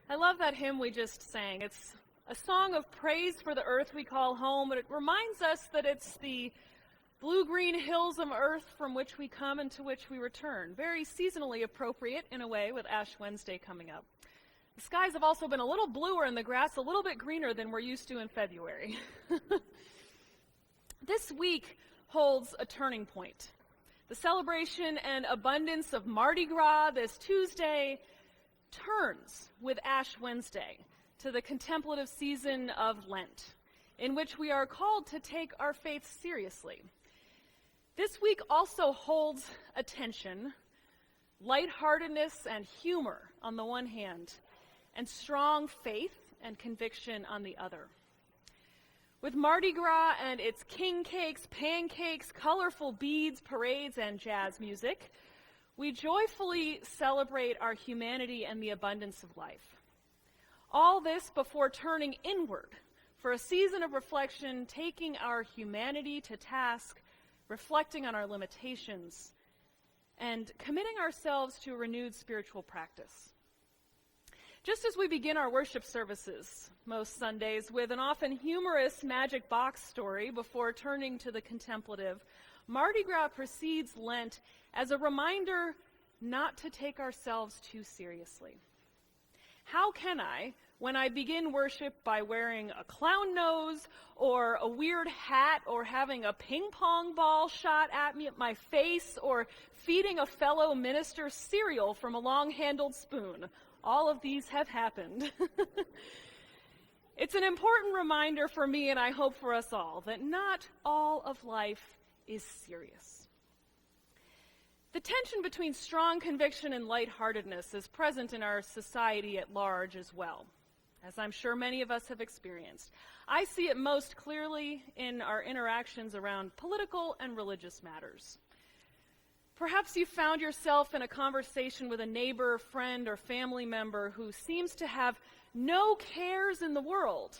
I love that hymn we just sang. It's a song of praise for the earth we call home, but it reminds us that it's the blue-green hills of earth from which we come and to which we return. Very seasonally appropriate, in a way, with Ash Wednesday coming up. The skies have also been a little bluer and the grass a little bit greener than we're used to in February. This week holds a turning point. The celebration and abundance of Mardi Gras this Tuesday turns with Ash Wednesday to the contemplative season of Lent, in which we are called to take our faith seriously. This week also holds a tension, lightheartedness and humor on the one hand, and strong faith and conviction on the other. With Mardi Gras and its king cakes, pancakes, colorful beads, parades, and jazz music, we joyfully celebrate our humanity and the abundance of life. All this before turning inward for a season of reflection, taking our humanity to task, reflecting on our limitations, and committing ourselves to a renewed spiritual practice. Just as we begin our worship services most Sundays with an often humorous magic box story before turning to the contemplative, Mardi Gras precedes Lent as a reminder not to take ourselves too seriously. How can I, when I begin worship by wearing a clown nose or a weird hat or having a ping pong ball shot at me at my face or feeding a fellow minister cereal from a long-handled spoon? All of these have happened. It's an important reminder for me, and I hope for us all, that not all of life is serious. The tension between strong conviction and lightheartedness is present in our society at large as well, as I'm sure many of us have experienced. I see it most clearly in our interactions around political and religious matters. Perhaps you found yourself in a conversation with a neighbor, friend, or family member who seems to have no cares in the world,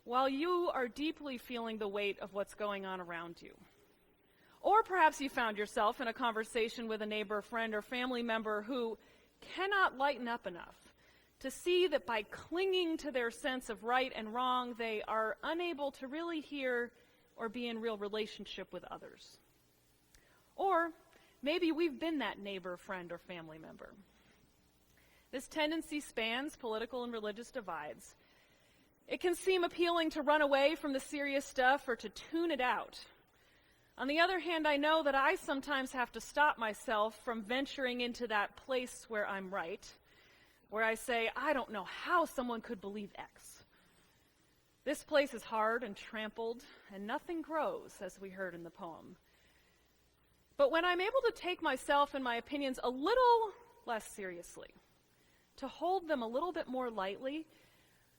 while you are deeply feeling the weight of what's going on around you. Or perhaps you found yourself in a conversation with a neighbor, friend, or family member who cannot lighten up enough to see that by clinging to their sense of right and wrong, they are unable to really hear or be in real relationship with others. Or maybe we've been that neighbor, friend, or family member. This tendency spans political and religious divides. It can seem appealing to run away from the serious stuff or to tune it out. On the other hand, I know that I sometimes have to stop myself from venturing into that place where I'm right, where I say, I don't know how someone could believe X. This place is hard and trampled, and nothing grows, as we heard in the poem. But when I'm able to take myself and my opinions a little less seriously, to hold them a little bit more lightly,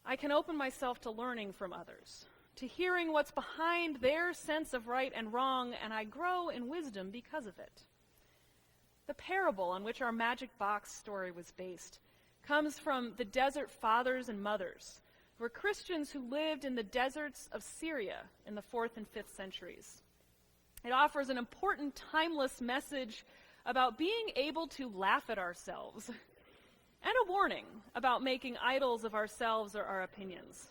I can open myself to learning from others, to hearing what's behind their sense of right and wrong, and I grow in wisdom because of it. The parable on which our magic box story was based comes from the desert fathers and mothers, who were Christians who lived in the deserts of Syria in the 4th and 5th centuries. It offers an important, timeless message about being able to laugh at ourselves, and a warning about making idols of ourselves or our opinions.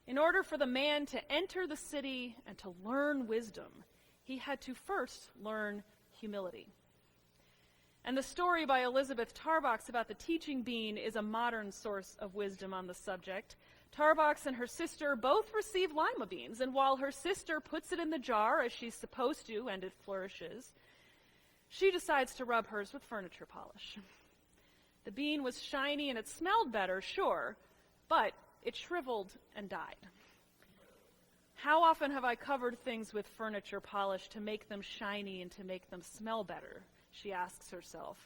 In order for the man to enter the city and to learn wisdom, he had to first learn humility. And the story by Elizabeth Tarbox about the teaching bean is a modern source of wisdom on the subject. Tarbox and her sister both receive lima beans, and while her sister puts it in the jar as she's supposed to, and it flourishes, she decides to rub hers with furniture polish. The bean was shiny and it smelled better, sure, but it shriveled and died. How often have I covered things with furniture polish to make them shiny and to make them smell better? She asks herself.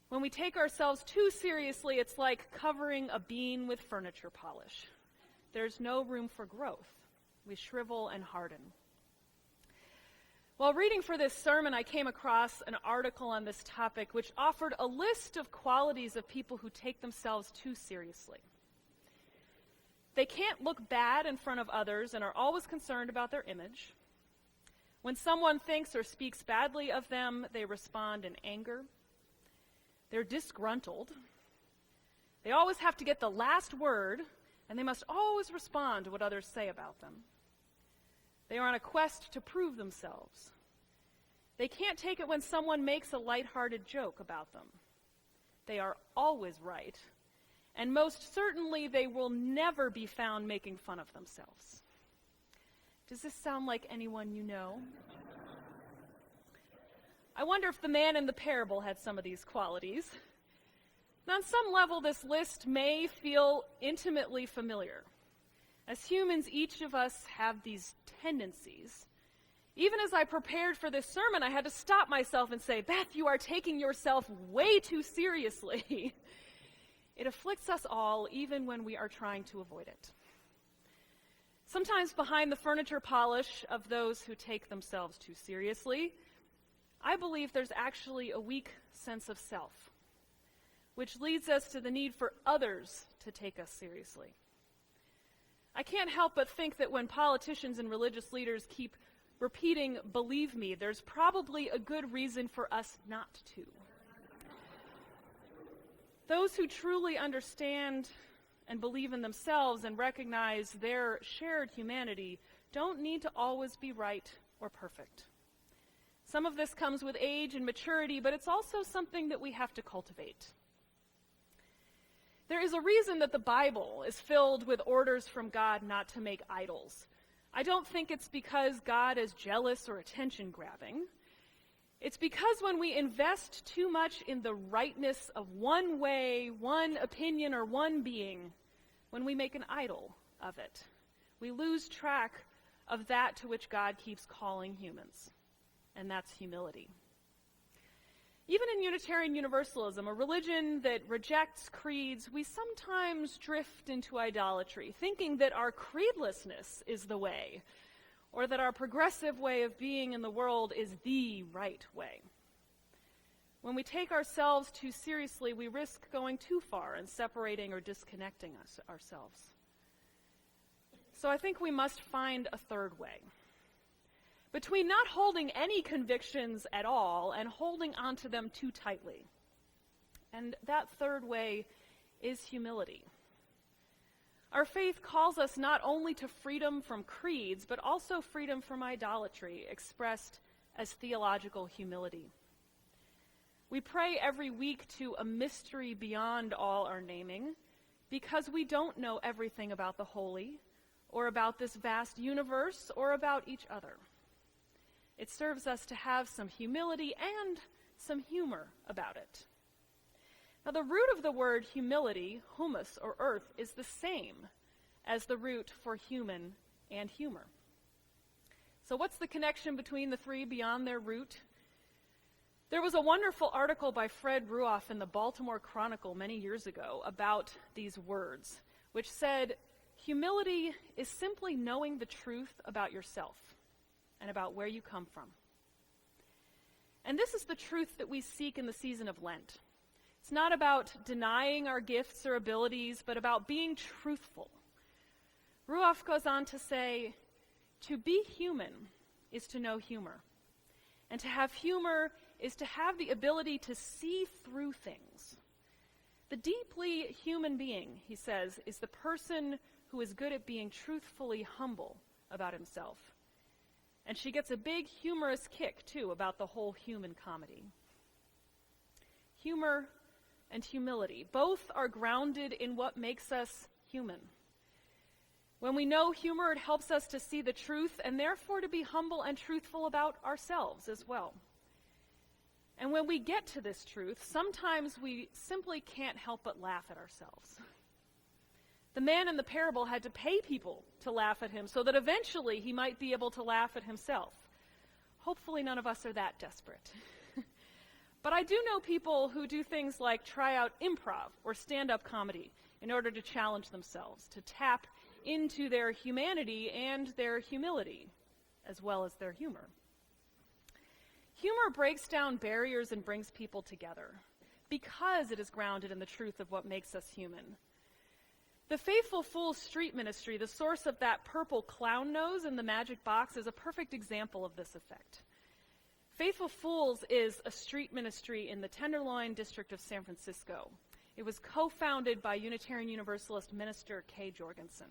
When we take ourselves too seriously, it's like covering a bean with furniture polish. There's no room for growth. We shrivel and harden. While reading for this sermon, I came across an article on this topic which offered a list of qualities of people who take themselves too seriously. They can't look bad in front of others and are always concerned about their image. When someone thinks or speaks badly of them, they respond in anger. They're disgruntled. They always have to get the last word, and they must always respond to what others say about them. They are on a quest to prove themselves. They can't take it when someone makes a lighthearted joke about them. They are always right, and most certainly they will never be found making fun of themselves. Does this sound like anyone you know? I wonder if the man in the parable had some of these qualities. Now, on some level, this list may feel intimately familiar. As humans, each of us have these tendencies. Even as I prepared for this sermon, I had to stop myself and say, Beth, you are taking yourself way too seriously. It afflicts us all, even when we are trying to avoid it. Sometimes behind the furniture polish of those who take themselves too seriously, I believe there's actually a weak sense of self, which leads us to the need for others to take us seriously. I can't help but think that when politicians and religious leaders keep repeating, believe me, there's probably a good reason for us not to. Those who truly understand and believe in themselves and recognize their shared humanity don't need to always be right or perfect. Some of this comes with age and maturity, but it's also something that we have to cultivate. There is a reason that the Bible is filled with orders from God not to make idols. I don't think it's because God is jealous or attention-grabbing. It's because when we invest too much in the rightness of one way, one opinion, or one being, when we make an idol of it, we lose track of that to which God keeps calling humans, and that's humility. Even in Unitarian Universalism, a religion that rejects creeds, we sometimes drift into idolatry, thinking that our creedlessness is the way, or that our progressive way of being in the world is the right way. When we take ourselves too seriously, we risk going too far and separating or disconnecting ourselves. So I think we must find a third way. Between not holding any convictions at all and holding onto them too tightly. And that third way is humility. Our faith calls us not only to freedom from creeds, but also freedom from idolatry, expressed as theological humility. We pray every week to a mystery beyond all our naming, because we don't know everything about the holy, or about this vast universe, or about each other. It serves us to have some humility and some humor about it. Now, the root of the word humility, humus or earth, is the same as the root for human and humor. So what's the connection between the three beyond their root? There was a wonderful article by Fred Ruoff in the Baltimore Chronicle many years ago about these words, which said, humility is simply knowing the truth about yourself and about where you come from. And this is the truth that we seek in the season of Lent. It's not about denying our gifts or abilities, but about being truthful. Ruoff goes on to say, to be human is to know humor. And to have humor is to have the ability to see through things. The deeply human being, he says, is the person who is good at being truthfully humble about himself. And she gets a big humorous kick, too, about the whole human comedy. Humor and humility, both are grounded in what makes us human. When we know humor, it helps us to see the truth and therefore to be humble and truthful about ourselves as well. And when we get to this truth, sometimes we simply can't help but laugh at ourselves. The man in the parable had to pay people to laugh at him so that eventually he might be able to laugh at himself. Hopefully none of us are that desperate. But I do know people who do things like try out improv or stand-up comedy in order to challenge themselves, to tap into their humanity and their humility, as well as their humor. Humor breaks down barriers and brings people together because it is grounded in the truth of what makes us human. The Faithful Fools street ministry, the source of that purple clown nose in the magic box, is a perfect example of this effect. Faithful Fools is a street ministry in the Tenderloin district of San Francisco. It was co-founded by Unitarian Universalist minister Kay Jorgensen.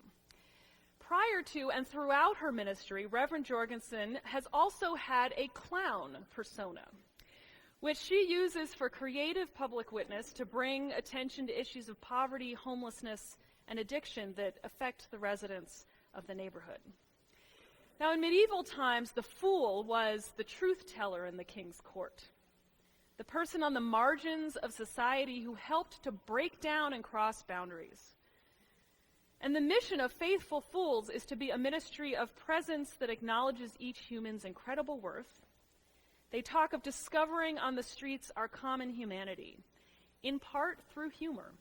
Prior to and throughout her ministry, Reverend Jorgensen has also had a clown persona, which she uses for creative public witness to bring attention to issues of poverty, homelessness, and addiction that affect the residents of the neighborhood. Now, in medieval times, the fool was the truth teller in the king's court, the person on the margins of society who helped to break down and cross boundaries. And the mission of faithful fools is to be a ministry of presence that acknowledges each human's incredible worth. They talk of discovering on the streets our common humanity, in part through humor.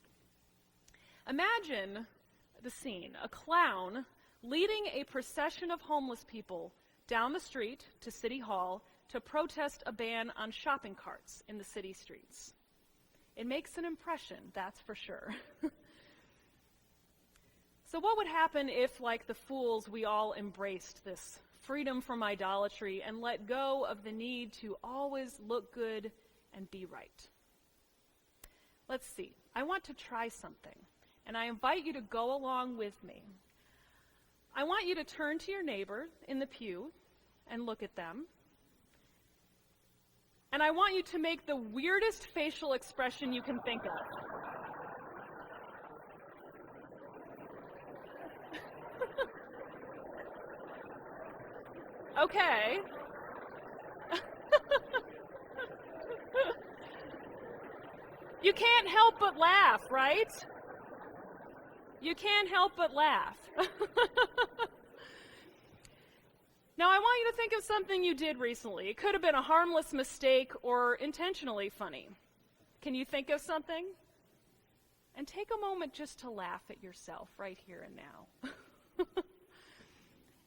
Imagine the scene, a clown leading a procession of homeless people down the street to City Hall to protest a ban on shopping carts in the city streets. It makes an impression, that's for sure. So what would happen if, like the fools, we all embraced this freedom from idolatry and let go of the need to always look good and be right? Let's see. I want to try something, and I invite you to go along with me. I want you to turn to your neighbor in the pew and look at them. And I want you to make the weirdest facial expression you can think of. Okay. You can't help but laugh, right? You can't help but laugh. Now, I want you to think of something you did recently. It could have been a harmless mistake or intentionally funny. Can you think of something? And take a moment just to laugh at yourself right here and now.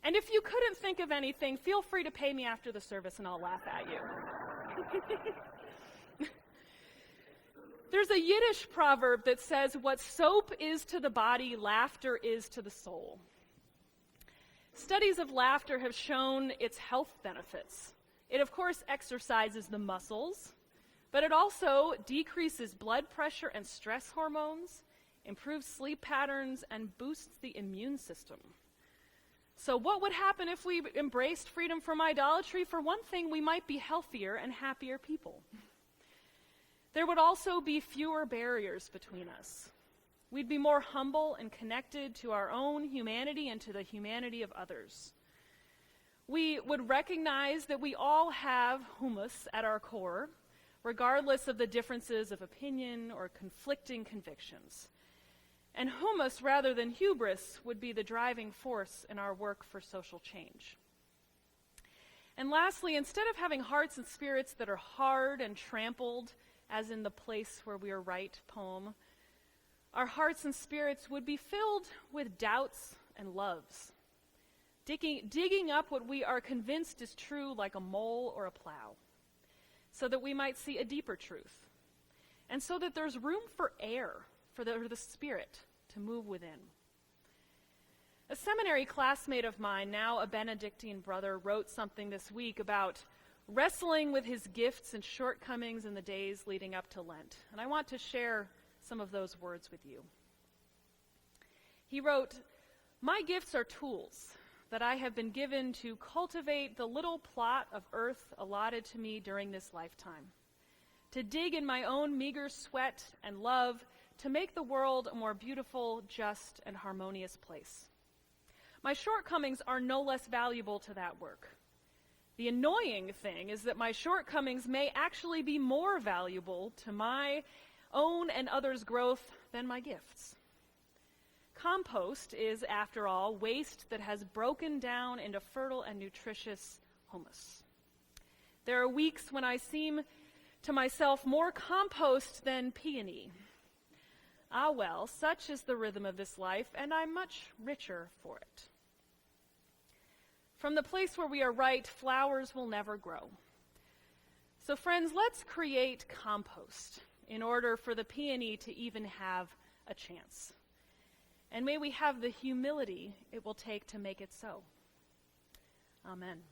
And if you couldn't think of anything, feel free to pay me after the service and I'll laugh at you. There's a Yiddish proverb that says, "What soap is to the body, laughter is to the soul." Studies of laughter have shown its health benefits. It, of course, exercises the muscles, but it also decreases blood pressure and stress hormones, improves sleep patterns, and boosts the immune system. So what would happen if we embraced freedom from idolatry? For one thing, we might be healthier and happier people. There would also be fewer barriers between us. We'd be more humble and connected to our own humanity and to the humanity of others. We would recognize that we all have humus at our core, regardless of the differences of opinion or conflicting convictions. And humus, rather than hubris, would be the driving force in our work for social change. And lastly, instead of having hearts and spirits that are hard and trampled, as in the Place Where We Are Right poem, our hearts and spirits would be filled with doubts and loves, digging up what we are convinced is true like a mole or a plow, so that we might see a deeper truth, and so that there's room for air, for the Spirit to move within. A seminary classmate of mine, now a Benedictine brother, wrote something this week about wrestling with his gifts and shortcomings in the days leading up to Lent. And I want to share some of those words with you. He wrote, "My gifts are tools that I have been given to cultivate the little plot of earth allotted to me during this lifetime, to dig in my own meager sweat and love to make the world a more beautiful, just, and harmonious place. My shortcomings are no less valuable to that work. The annoying thing is that my shortcomings may actually be more valuable to my own and others' growth than my gifts. Compost is, after all, waste that has broken down into fertile and nutritious humus. There are weeks when I seem to myself more compost than peony. Ah well, such is the rhythm of this life, and I'm much richer for it. From the place where we are right, flowers will never grow. So friends, let's create compost in order for the peony to even have a chance. And may we have the humility it will take to make it so. Amen."